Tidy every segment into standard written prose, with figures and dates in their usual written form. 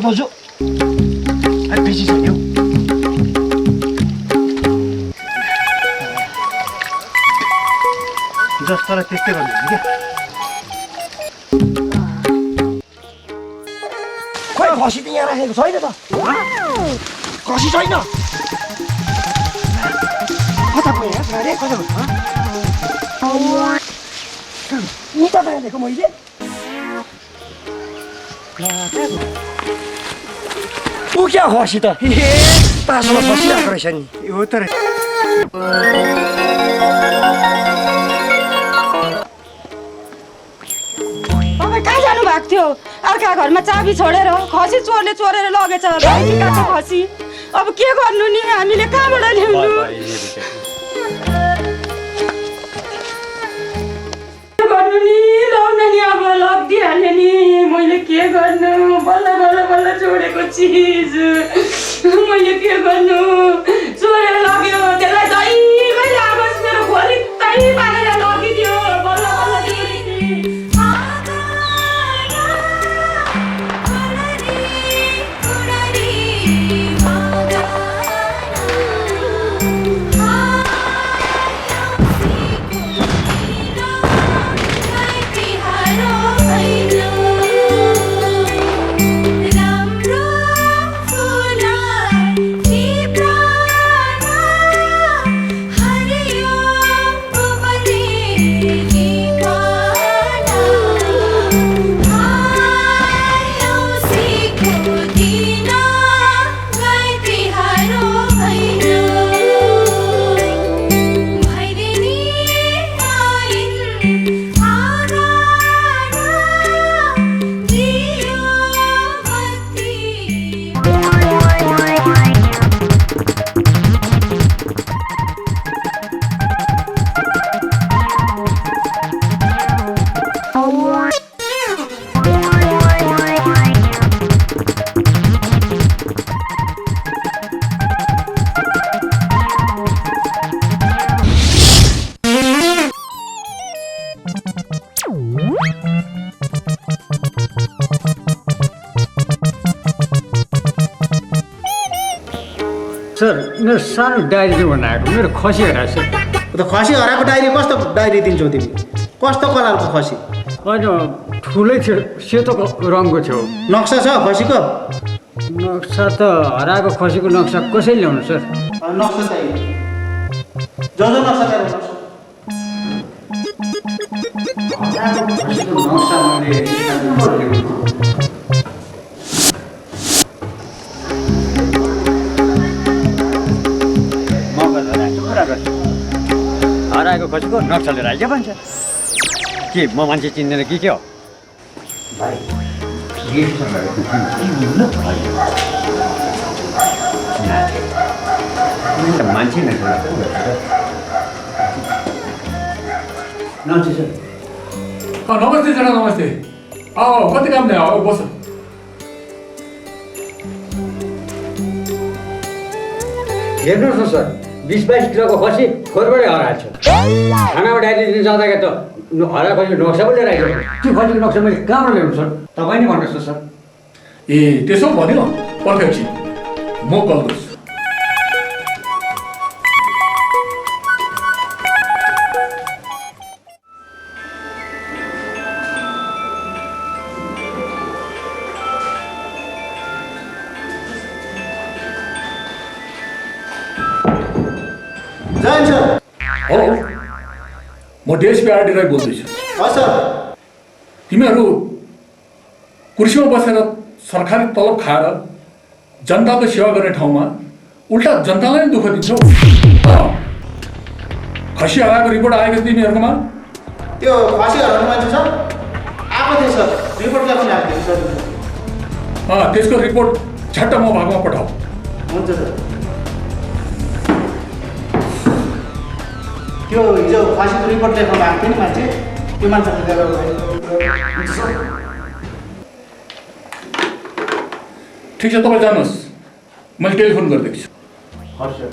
दाजु बिसिसक्यो जस्तोलाई त्यस्तै गर्नु क्या खोइ खसी त यहाँ राखेको छैन त खसी छैन कता गयो रे कता निता बनाइदिएको मैले ऊ क्या खसी त पासमा फसिरहेको रहेछ नि हो त कहाँ जानु भएको थियो अर्का घरमा चाबी छोडेर खसी चोरले चोरेर लगेछ भाइटिकाको खसी अब के गर्नु नि हामीले कहाँबाट ल्याउनु गर्नु नि लाउन नि अब लगिहाल्यो नि मैले के गर्नु बल्ल बल्ल बल्ल छोडेको चिज मैले के गर्नु चोरेर लग्यो त्यसलाई जहिल्यै लागोस् मेरो खोली तै पारेर लगिदियो बल्ल बल्ल सर मेरो सानो डायरी चाहिँ बनाएको मेरो खसी हराएको सर त खसी हराएको डायरी कस्तो डायरी दिन्छौ तिमी कस्तो कलरको खसी होइन ठुलै थियो सेतो रङको थियो नक्सा छ खसीको नक्सा त हराएको खसीको नक्सा कसैले ल्याउनु सर नक्सा चाहियो जो नक्सा चाहियो नक्सा मैले हराएको खसीको नक्सा लिएर आइज भन्छ के म मान्छे चिन्दैन कि के हो भाइ मान्छे नमस्ते सर नमस्ते सर नमस्ते कति काम नहीं आओ बस हेर्नुहोस् न सर 20-22 किलोको खसी खोरबाटै हराएको छ खानामा डायरी दिनु जाँदाखेरि त हराएको खसी नक्सा पनि लिएर आइसक्यो त्यो खसीको नक्सा मैले कहाँबाट ल्याउनु सर तपाईँ नै भन्नुहोस् न सर ए त्यसो भन्यो पर्खेपछि म कल गर्छु हेलो म डिएसपी आरडी राई बोल्दैछु सर तिमीहरू कुर्सीमा बसेर सरकारी तलब खाएर जनताको सेवा गर्ने ठाउँमा उल्टा जनतालाई नै दुःख दिन्छौ खसी हराएको रिपोर्ट आएको तिमीहरूकोमा त्यो खसी हराउनु मान्छे छ आएको थियो सर रिपोर्ट ल्याउनु आएको थियो सर त्यसको रिपोर्ट झट्ट म भागमा पठाऊ हुन्छ सर त्यो हिजो खसीको रिपोर्ट देखाउनु आएको थियो नि मान्छे त्यो मान्छेले ठिक छ तपाईँ जानुहोस् मैले टेलिफोन गरिदिएको छु हजुर सर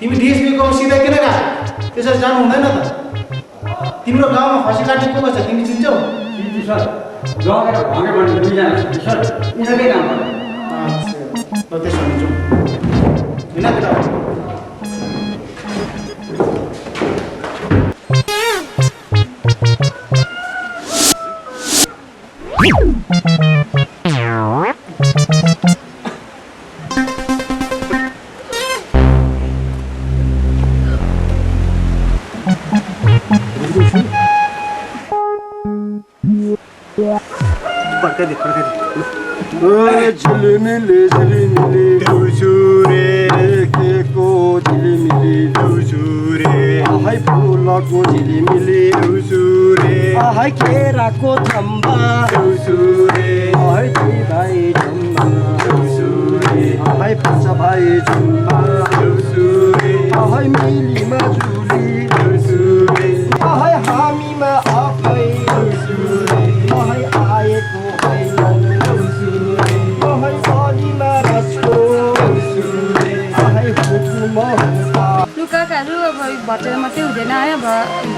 तिमी डिएसपीको सिधै किन गएको त्यसरी जानु हुँदैन त तिम्रो गाउँमा खसी काट्ने को छ तिमी चिन्छौ सर लगेर भने भने दुईजना सर यिनीहरूकै काम गर्नु ल त्यसो भने जाउँ होइन केटा झिलिमिली झिलिमिली लुजुरे केको झिलिमिली लुजुरे आहै फुलको झिलिमिली लुजुरे आहै केराको थम्बा लुजुरे आहै दुई भाइ झम्बा लुजुरे आहै पाँच भाइ झम्बा लुजुरे आहै मिलीमा जुली लुजुरे आहै हामीमा आफै लुजुरे आहै आएको होइन लुकाकाहरू अब भटेर मात्रै हुँदैन है अब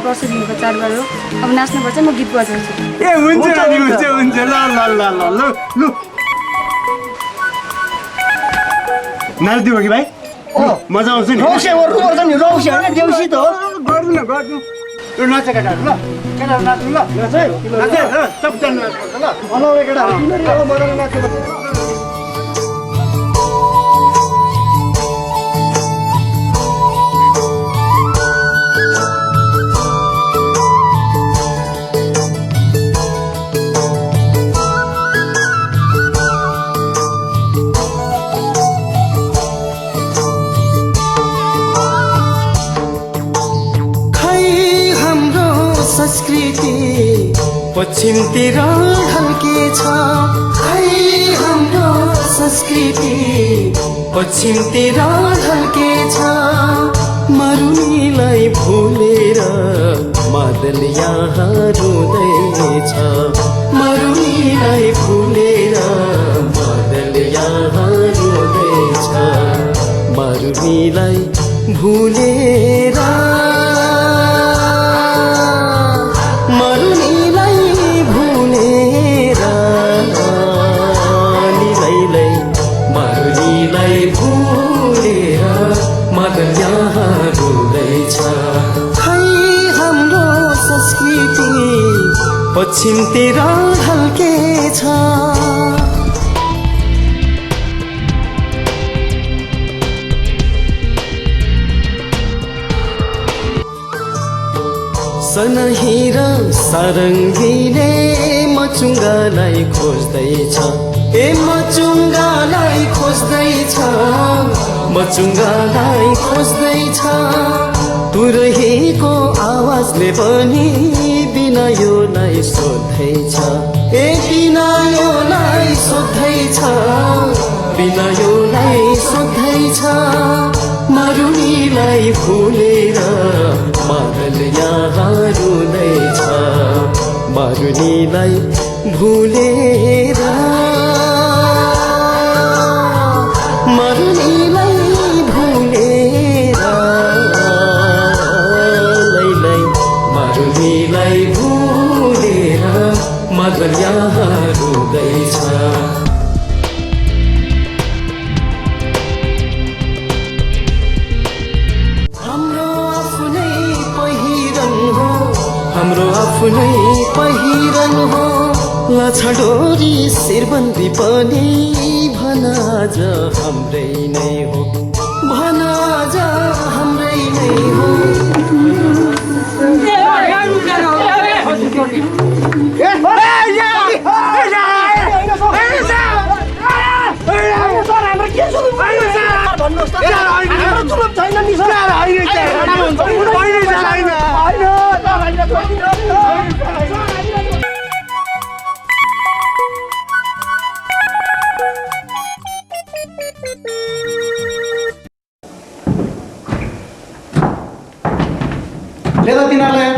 वर्ष दिनको चाडबाड हो अब नाच्नुपर्छ म गीत बजाउँछु ए हुन्छ नि हुन्छ हुन्छ ल ल ल ल ल लु नाच्दियो कि भाइ मजा आउँछ नि रौसे गर्नुपर्छ नि रौसे होइन देउसी त हो गर्नु न गर्नु ल नाच केटाहरू ल केटाहरू नाच्नु ल नाच है नाच सबजना नाच्नु ल हलो केटाहरू तिमीहरू अब मजाले नाच्नु संस्कृति पश्चिमतिर ढल्केछ खै हाम्रो संस्कृति पश्चिमतिर ढल्केछ मरुनीलाई भुलेर मादल यहाँ रुँदैछ मरुनीलाई भुलेर मादल यहाँ रुँदैछ मरुनीलाई भुलेर पश्चिमतिर ढल्केछ सनही र सारङ्गीले मचुङ्गालाई खोज्दैछ ए मचुङ्गालाई खोज्दैछ मचुङ्गालाई खोज्दैछ तुरहीको आवाजले पनि बिनायोलाई सोध्दैछ ए बिनायोलाई सोध्दैछ बिनायोलाई सोध्दैछ मरुनीलाई भुलेर मादल यहाँ रुँदैछ मरुनीलाई भुलेर मरुनीलाई भुलेर मरुनीलाई भुलेर मदन यहाँ रुँदैछ हाम्रो आफ्नै पहिरन हो हाम्रो आफ्नै पहिरन हो लछडोरी शिरबन्दी पनि भनाज हाम्रै नै हो भनाज हाम्रै नै हो ले त तिनीहरूलाई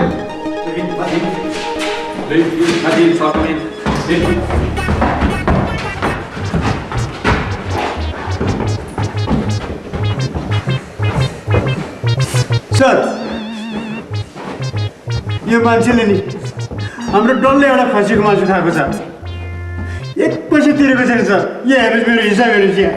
सर यो मान्छेले नि हाम्रो डल्लै एउटा खसीको मासु खाएको छ 1 पैसा तिरेको छैन सर यहाँ हेर्नुहोस् मेरो हिसाब हेर्नुहोस् यहाँ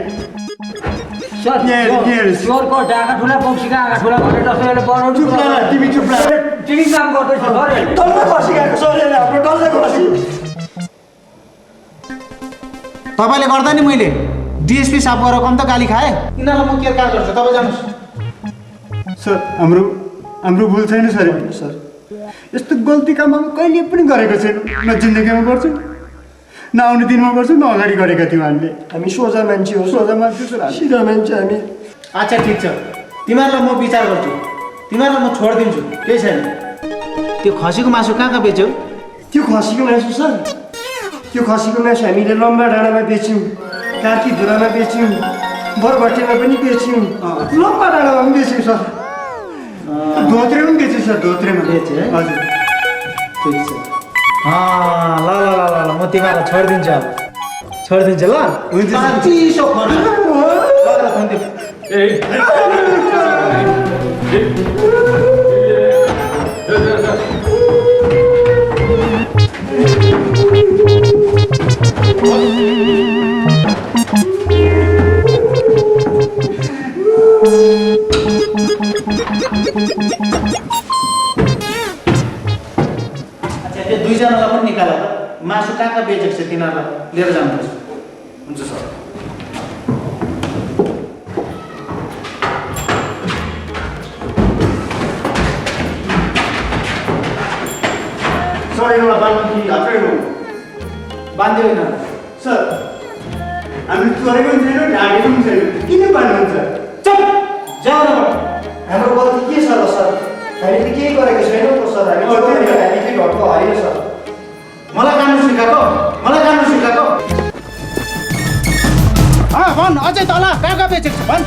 चोरको ढाका ठुला पक्षीका आँखा ठुला भनेर जसैले बनाउनु चुप लाएर तिमी चुप लाएर तिमी काम गर्दैछ सर डल्लै खसी गएको सर यसले हाम्रो डल्लै खसी तपाईँले गर्दा नि मैले डिएसपी साहब गएर कम त गाली खाएँ यिनीहरूलाई म के काम गर्छु तपाईँ जानुहोस् सर हाम्रो भुल छैन सर सर यस्तो गल्ती काम अब कहिले पनि गरेको छैन न जिन्दगीमा गर्छु न आउने दिनमा गर्छु न अगाडि गरेका थियौँ हामीले हामी सोझा मान्छे हो सोझा मान्छे सर सिधा मान्छे हामी अच्छा ठिक छ तिमीहरूलाई म विचार गर्छु तिमीहरूलाई म छोडिदिन्छु केही छैन त्यो खसीको मासु कहाँ बेच्यौ त्यो खसीको मासु सर त्यो खसीको मासु हामीले लम्बा डाँडामा बेच्यौँ कार्की धुरामा बेच्यौँ बरभट्टेमा पनि बेच्यौँ लम्बा डाँडामा पनि बेच्यौँ सर धोत्रेमा पनि बेच्यौँ सर धोत्रेमा बेच्यो है? हजुर ठिक छ ल ल ल ल ल म तिमीहरूलाई छोडिदिन्छु अब छोडिदिन्छु ल हुन्छ सर। चिसो खर्च लगेर थन्दियो अच्छा त्यो दुईजनालाई पनि निकाल मासु कहाँ बेचेको छ तिनीहरूलाई लिएर जानुपर्छ हुन्छ सर सर एउटा बाल्नु कि हातै बाँध्यो होइन सर हामी चोरेको पनि छैन ढाकेको पनि छैन किन बाल्नुहुन्छ चुप जाऊ न हाम्रो गल्ती के छ र सर हामीले त केही गरेको छैनौँ त सर हामी चोरेको हामी केही घटको होइन सर मलाई कानुन सिकाएको भन अझै तल कहाँ बेचेको छ भन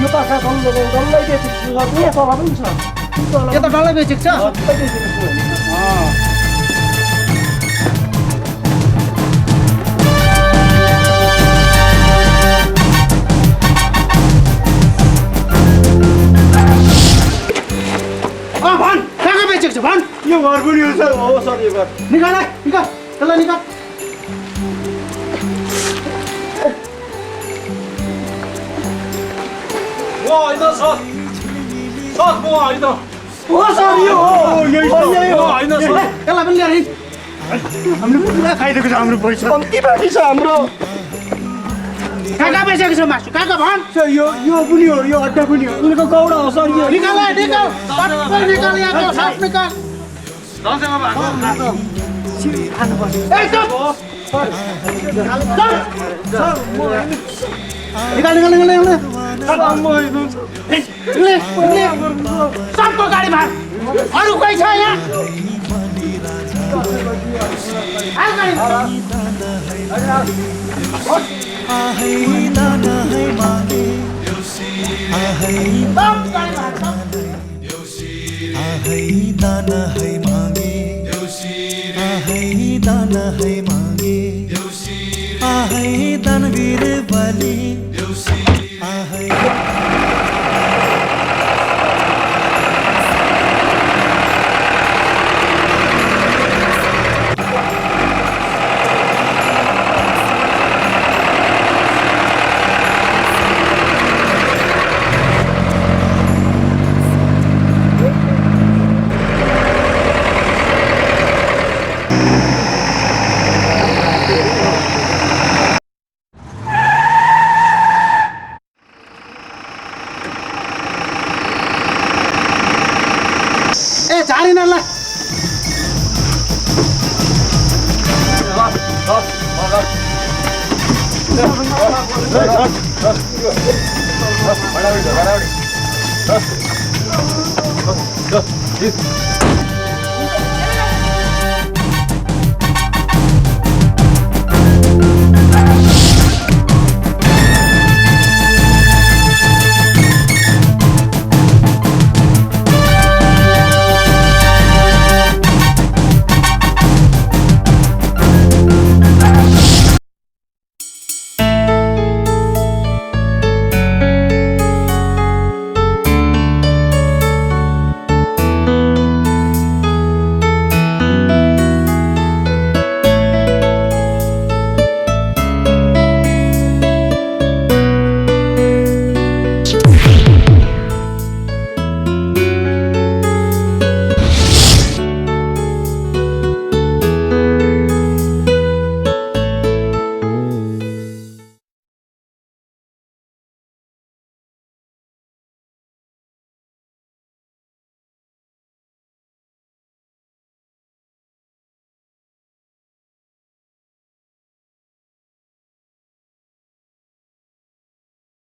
यो पाखा डल्लै बेचेको छु सर यहाँ तल पनि छ यो त डल्लै बेचेको छ सबै बेचेको छु भन कहाँ बेचेको छ भन यो घर पनि हो सर हो सर यो घर निकाल त्यसलाई निकाल हो सर यो हो यही हो त्यसलाई पनि ल्याएर हिँड। हामीले पुरा खाइदिएको छ हाम्रो पैसा कम्ती बाँकी छ हाम्रो कहाँ बेचेको छ मासु कहाँ भन सर यो पनि हो यो अड्डा पनि हो उनीहरूको गौडा हो सर यो निकाल सबै निकाल यहाँको सब निकाल ए चुप निकाल सबको गाडी भाग अरू कोही छ यहाँ हाल गाडी दानवीर बलि ए झारी न ल बराबर